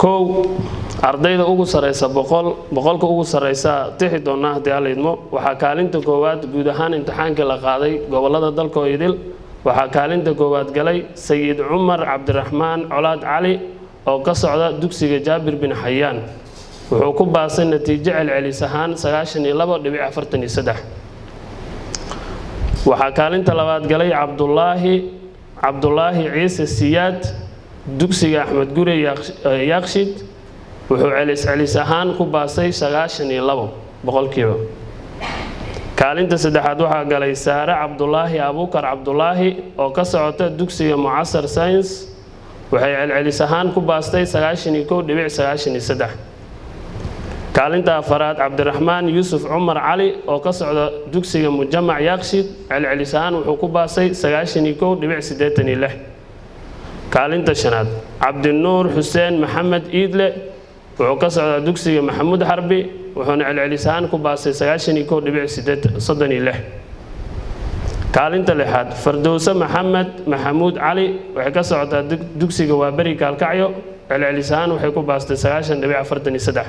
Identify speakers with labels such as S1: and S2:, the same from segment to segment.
S1: kow ardayda ugu sareysa boqolka ugu sareysa tixi doona hadii aan leedmo waxa kaalinta koowaad guud ahaan imtixaanka la qaaday gobolada dalka oo idil waxa kaalinta koowaad galay Sayid Umar Cabdiraxmaan Colaad Cali oo ka socda dugsiga Jaabir bin Xayaan wuxuu ku baasay natiijo celcelis ahaan 92.43 waxa kaalinta labaad galay Cabdullaahi Ciise Siyaad dugsiga Axmed Gure Yaaqshid wuxuu celis ahaan ku baasay 92%. kaalinta saddexaad waxa galay Saare Cabdullaahi Abuukar Cabdullaahi oo ka socota dugsiga Mucasar Science waxay celis ahaan ku baastay 91.93. kaalinta afaraad Cabdiraxmaan Yuusuf Umar Cali oo ka socda dugsiga Mujamac Yaaqshid celis ahaan wuxuu ku baasay 91.86. kaalinta shanaad Cabdinuur Xuseen Maxamed Iidle wuxuu ka socda dugsiga Maxamuud Harbi wuxuuna celis ahaan ku baasay 91.36. kaalinta lixaad Fardowsa Maxamed Maxamuud Cali waxay ka socdaa dugsiga Waabari Kaalkacyo celis ahaan waxay ku baastay 90.43.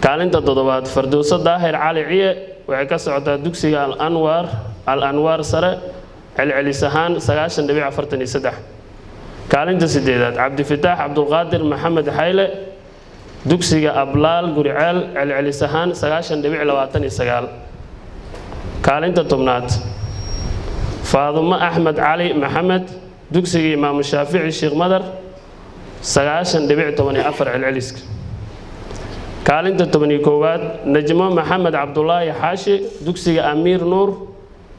S1: kaalinta toddobaad Fardowsa Daahir Cali Ciye waxay ka socdaa dugsiga Al-Anwaar Sare celis ahaan 90.43. kaalinta sideedaad Cabdifataax Cabdulqaadir Maxamed Xayle dugsiga Ablaal Guriceel celis ahaan 90.29. kaalinta tobnaad Faadumo Axmed Cali Maxamed dugsiga Imaam Shaafici Sheekh Madar 90.14 celceliska. kaalinta 11aad Najmo Maxamed Cabdullaahi Xaashi dugsiga Amiir Nuur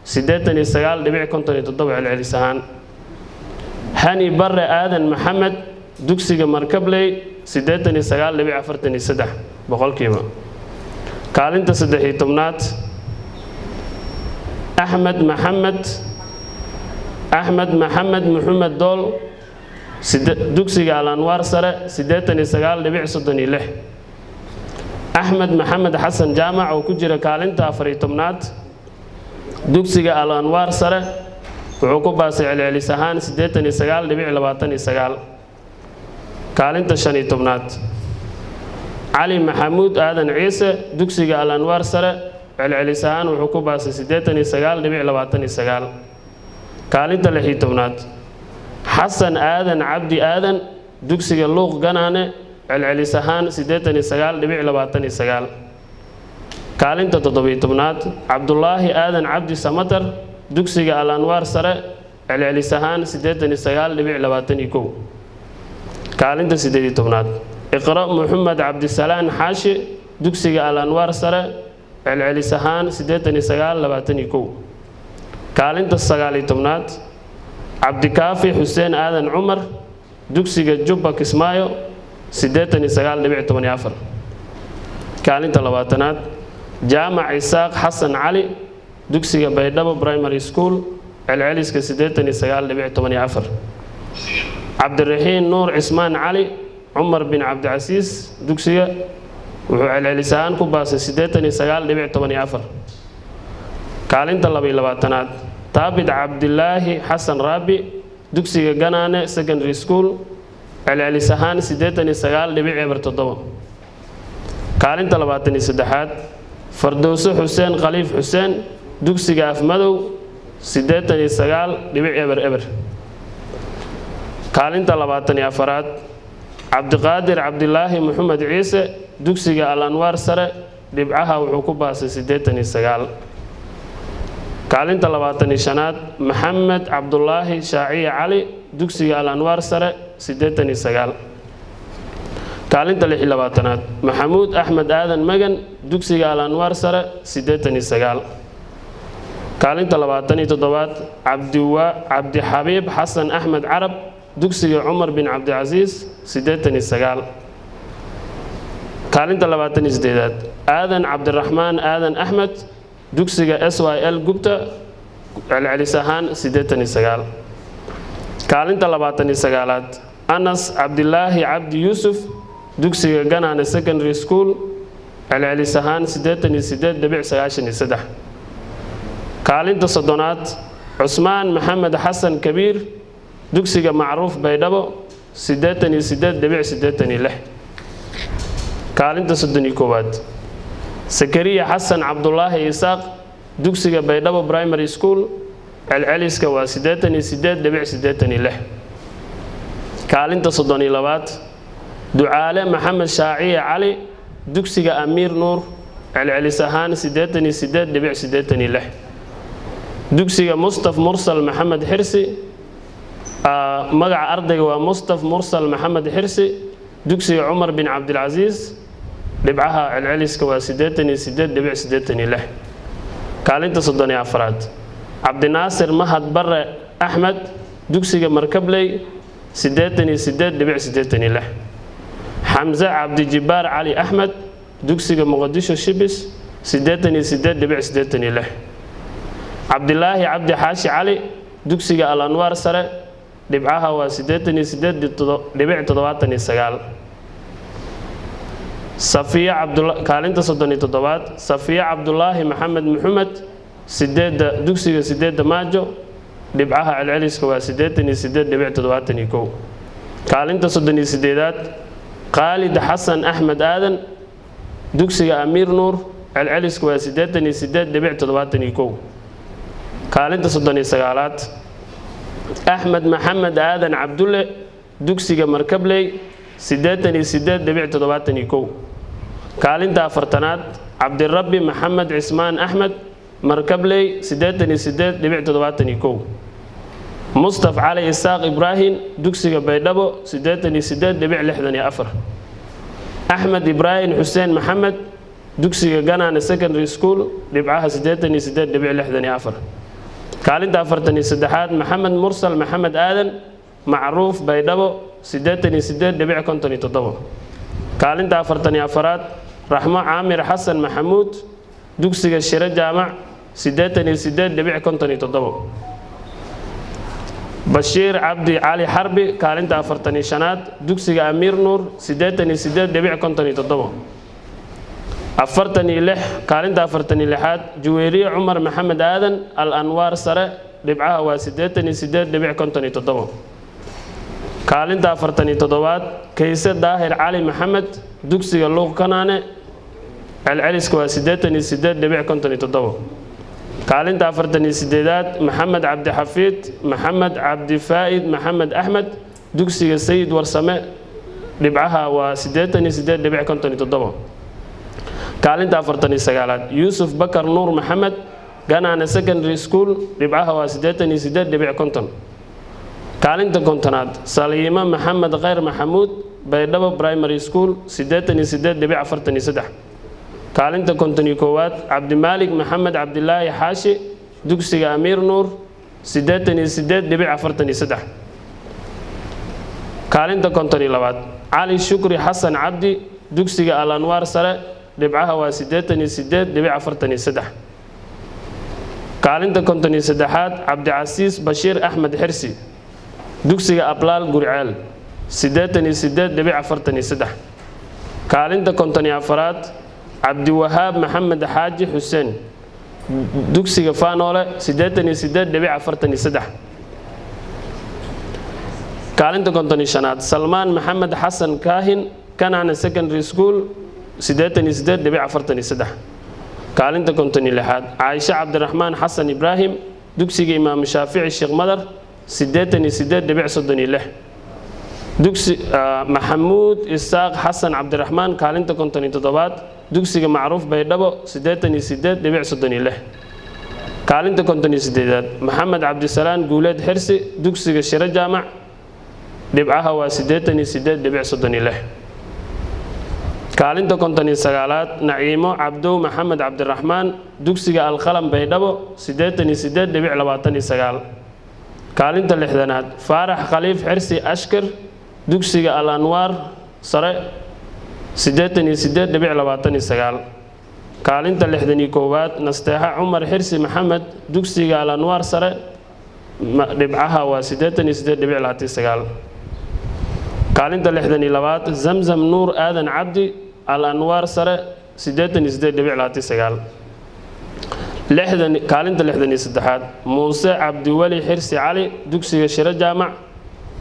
S1: 89.57 celcelis ahaan. Hani Barre Aadan Maxamed dugsiga Markabley 89.43 boqolkiiba. kaalinta 13aad Axmed Maxamed Dool dugsiga Al-Anwaar Sare 89.36. Axmed Maxamed Xasan Jaamac oo ku jira kaalinta 14aad dugsiga Al-Anwaar Sare wuxuu ku baasay celcelis ahaan 89.29. kaalinta 15aad Cali Maxamuud Aadan Ciise dugsiga Al-Anwaar Sare celcelis ahaan wuxuu ku baasay 89.29. kaalinta 16aad Xasan Aadan Cabdi Aadan dugsiga Luuq Ganaane celcelis ahaan 89.29. kaalinta 17aad Cabdullaahi Aadan Cabdi Samatar dugsiga Al-Anwaar Sare celcelis ahaan 89.21. kaalinta 18aad Iqra Muhammad Cabdisalaan Xaashi dugsiga Al-Anwaar Sare celcelis ahaan 89.21. kaalinta 19aad Cabdikaafi Xuseen Aadan Cumar dugsiga Jubba Kismaayo 89.14. kaalinta 20aad Jaamac Isaaq Xasan Cali dugsiga Baydhabo Primary School celceliska 89.14. Cabdiraxiin Nuur Cismaan Cali Umar bin Cabdicasiis dugsiga wuxuu celcelis ahaan ku baasay 89.14. kaalinta 22aad Taabid Cabdilaahi Xasan Raabi dugsiga Ganaane Secondary School celcelis ahaan 89.07. kaalinta 23aad Fardowso Xuseen Khaliif Xuseen dugsiga Afmadow 89.00. kaalinta 24aad Cabdiqaadir Cabdilaahi Maxamed Ciise dugsiga Al-Anwaar Sare dhibcaha wuxuu ku baasay 89. kaalinta 25aad Maxamed Cabdullaahi Shaaciye Cali dugsiga Al-Anwaar Sare 89. kaalinta 26aad Maxamuud Axmed Aadan Magan dugsiga Al-Anwaar Sare 89. kaalinta 27aad Cabdi Xabiib Xasan Axmed Carab dugsiga Umar bin Cabdicasiis 89. kaalinta 28aad Aadan Cabdiraxmaan Aadan Axmed dugsiga SYL Gubta celcelis ahaan 89. kaalinta 29aad Anas Cabdilaahi Cabdi Yuusuf dugsiga Ganaane Secondary School celcelis ahaan 88.93. kaalinta 30aad Cusmaan Maxamed Xasan Kabiir dugsiga Macruuf Baydhabo 88.86 kaalinta 31aad Sakariya Xasan Cabdullaahi Isaaq dugsiga Baydhabo Primary School celceliska waa 88.86 kaalinta 32aad Ducaale Maxamed Shaaciye Cali dugsiga Amiir Nuur celcelis ahaan 88.86 dugsiga Mustaf Mursal Maxamed Xirsi magaca ardayga waa Mustaf Mursal Maxamed Xirsi dugsiga Umar bin Abdul Aziz dhibcaha celceliska waa 88.86 kaalinta 34aad Cabdinaasir Mahad Barre Axmed dugsiga Markabley 88.86 Hamza Abdi Jibbar Ali Ahmed dugsiga Muqdisho Shibis 88.86 Abdullaahi Abdi Xaashi Cali dugsiga Al Anwar Sare dhibcaha waa 88.79 Safiya Abdullah kaalinta 37aad Safiya Abdullaahi Maxamed Muhammad dugsiga 8 Maajo dhibcaha celceliska waa 88.71 kaalinta 38aad Khalid Xasan Axmed Aadan dugsiga Amiir Nuur celceliska waa 88.71 kaalinta 39aad Axmed Maxamed Aadan Cabdulle dugsiga Markabley 88.71 kaalinta 40aad Cabdirabbi Maxamed Cismaan Axmed Markabley 88.71 Mustaf Cali Isaaq Ibrahim dugsiga Baydhabo 88.64 Axmed Ibrahim Xuseen Maxamed dugsiga Ganaan Secondary School dhibcaha 88.64 kaalinta 43aad Maxamed Mursal Maxamed Aadan Macruuf Baydhabo 88.57 kaalinta 44aad Raxmo Caamir Xasan Maxamuud dugsiga Shire Jaamac 88.57 Bashiir Cabdi Cali Xarbi kaalinta 45aad dugsiga Amiir Nuur 88.57 46 kaalinta 46aad Juwayriye Cumar Maxamed Aadan Al Anwar Sare dhibcaha waa 88.57 kaalinta 47aad Kayse Daahir Cali Maxamed dugsiga Luuq Kanaane celceliska waa 88.57 kaalinta 48aad Maxamed Cabdi Xafiid Maxamed Cabdi Faa'id Maxamed Axmed dugsiga Sayid Warsame dhibcaha waa 88.57 kaalinta 49aad Yuusuf Bakar Nuur Maxamed Ganaan Secondary School dhibcaha waa 88.50 kaalinta 50aad Saliima Maxamed Khayr Maxamuud Baydhabo Primary School 88.43 kaalinta 51aad Cabdimaalik Maxamed Cabdilaahi Xaashi dugsiga Amiir Nuur 88.43 kaalinta 52aad Cali Shukri Xasan Cabdi dugsiga Al Anwar Sare dhibcaha waa 88.43 kaalinta 53aad Cabdicasiis Bashiir Axmed Xirsi dugsiga Ablaal Gurceel 88.43 kaalinta 54aad Cabdiwahaab Maxamed Xaaji Xuseen dugsiga Faanoole 88.43 kaalinta 55aad Salmaan Maxamed Xasan Kaahin Kanaan Secondary School 88.43 kaalinta 56aad Caaisha Cabdiraxmaan Xasan Ibraahim dugsiga Imaam Shaafici Sheekh Madar 88.36 dugsi Maxamuud Isaaq Xasan Cabdiraxmaan kaalinta 57aad dugsiga Macruuf Baydhabo 88.36 kaalinta 58aad Maxamed Cabdisalaan Guuleed Xirsi dugsiga Shire Jaamac dhibcaha waa 88.36 kaalinta 59aad Naciimo Cabdow Maxamed Cabdiraxmaan dugsiga Alqalam Baydhabo 88.29 kaalinta 60aad Faarax Khaliif Xirsi Ashkar dugsiga Al Anwar Sare 88.29 kaalinta 61aad Nasteexa Cumar Xirsi Maxamed dugsiga Al Anwar Sare dhibcaha waa 88.29 kaalinta 62aad Zamzam Nuur Aadan Cabdi Al Anwar Sare 88.29 kaalinta 63aad Muuse Cabdiwali Xirsi Cali dugsiga Shire Jaamac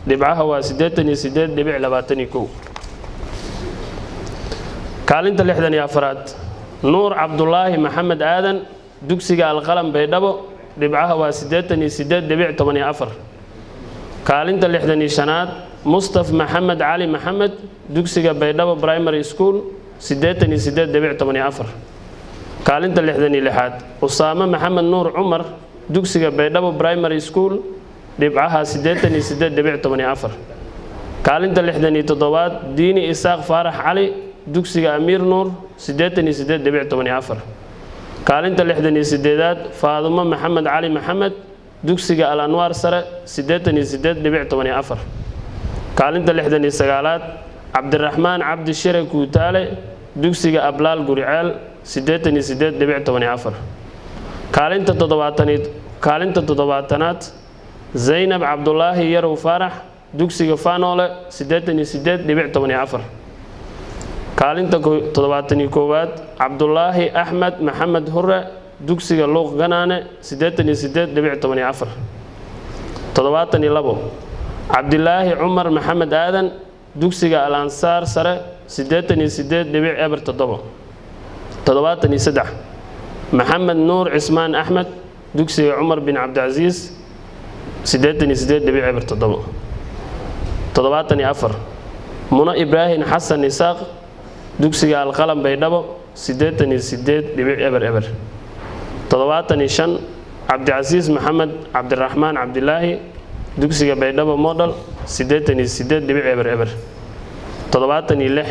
S1: dhibcaha waa 88.21. kaalinta 64aad nuur cabdulaahi maxamed aadan dugsiga alqalam baydhabo dhibcaha waa 88.14. kaalinta 65aad mustaf maxamed cali maxamed dugsiga baydhabo primary school 88.14. kaalinta 66aad usaama maxamed nuur cumar dugsiga baydhabo primary school dhibcaha 88.14. kaalinta 67aad diini isaaq faarax cali dugsiga amiir nuur 88.14. kaalinta 68aad faadumo maxamed cali maxamed dugsiga al anwaar sare 88.14. kaalinta 69aad cabdiraxmaan cabdi shire kuutaale dugsiga ablaal guriceel 88.14. kaalinta 70aad zaynab cabdulaahi yarow faarax dugsiga faanoole 88.14. kaalinta 71aad cabdulaahi axmed maxamed hure dugsiga luuq ganaane 88.14. 72 cabdilaahi cumar maxamed aadan dugsiga al ansaar sare 88.07. 73 maxamed nuur cismaan axmed dugsiga cumar bin cabdicasiis 88.07. 74 muno ibraahim xasan isaaq dugsiga alqalam baydhabo 88.00. 75 cabdicasiis maxamed cabdiraxmaan cabdilaahi dugsiga baydhabo model 88.00. 76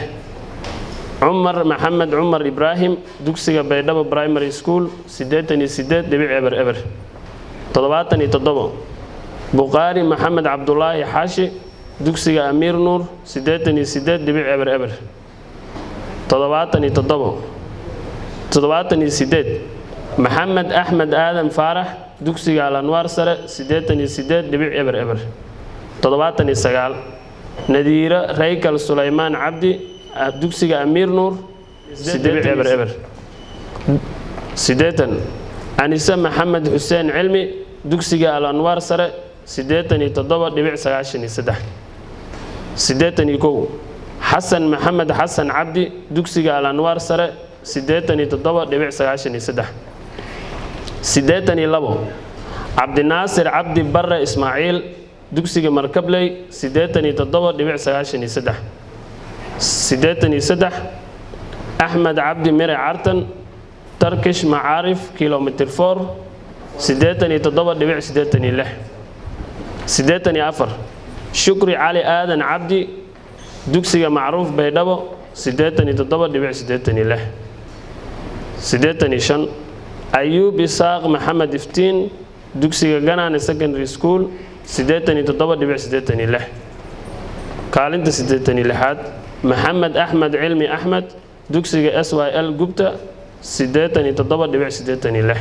S1: cumar maxamed cumar ibraahim dugsiga baydhabo primary school 88.00. 77 buqaari maxamed cabdulaahi xaashi dugsiga amiir nuur 88.00. 78 maxamed axmed aadan faarax dugsiga al anwaar sare 88.00. 79 nadiira raykal sulaymaan cabdi dugsiga amiir nuur 8.00. 80 anise maxamed xuseen cilmi dugsiga al anwaar sare 87.93. 81 xasan maxamed xasan cabdi dugsiga al anwaar sare 87.93. 82 cabdinaasir cabdi barre ismaaciil dugsiga markabley 87.93. 83 axmed cabdi mire cartan turkish macaarif kilomitr 4 87.86. 84 shukri cali aadan cabdi dugsiga macruuf baydhabo 87.86. 85 ayuub isaaq maxamed iftiin dugsiga ganaane secondary school 87.86. kaalinta 86aad maxamed axmed cilmi axmed dugsiga syl gubta 87.86.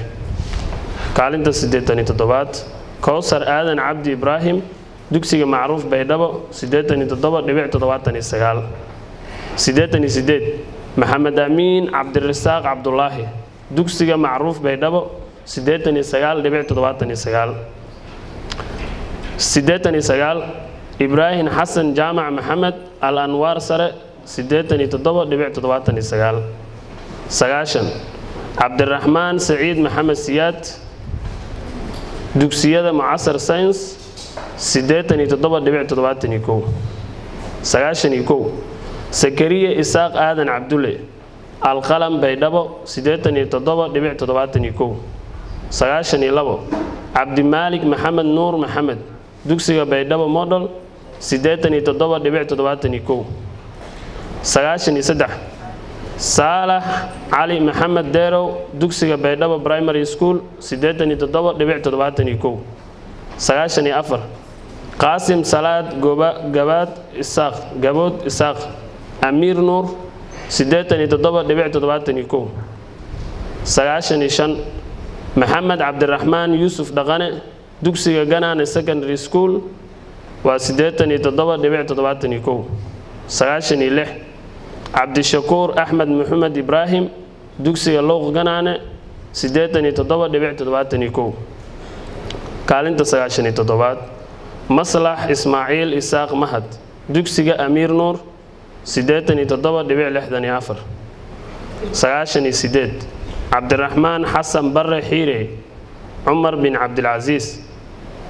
S1: kaalinta 87aad kowsar aadan cabdi ibraahim dugsiga macruuf baydhabo 87.79. 88 maxamed amiin cabdirasaaq cabdulaahi dugsiga macruuf baydhabo 89.79. 89 ibraahim xasan jaamac maxamed al anwaar sare 87.79. 90 cabdiraxmaan saciid maxamed siyaad dugsiyada mucasar science 87.71. 91 sakariya isaaq aadan cabdulle alqalam baydhabo 87.71. 92 cabdimaalik maxamed nuur maxamed dugsiga baydhabo model 87.71. 93 saalax cali maxamed deerow dugsiga baydhabo primary school 87.71. 94 qaasim salaad gabood isaaq amiir nuur 87.71. 95 maxamed cabdiraxmaan yuusuf dhaqane dugsiga ganaane secondary school waa 87.71. 96 cabdishakuur axmed maxamed ibraahim dugsiga luuq ganaane 87.71. kaalinta 97aad maslax ismaaciil isaaq mahad dugsiga amiir nuur 87.64 98 cabdiraxmaan xasan barre xiire cumar bin cabdilcasiis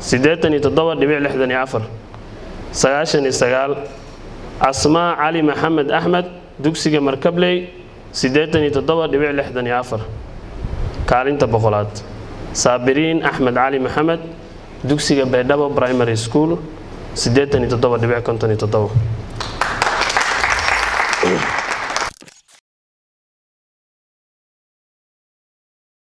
S1: 87.64 99 asmaa cali maxamed axmed dugsiga markabley 87.64 kaalinta boqolaad saabiriin axmed cali maxamed dugsiga baydhabo primary school 87.57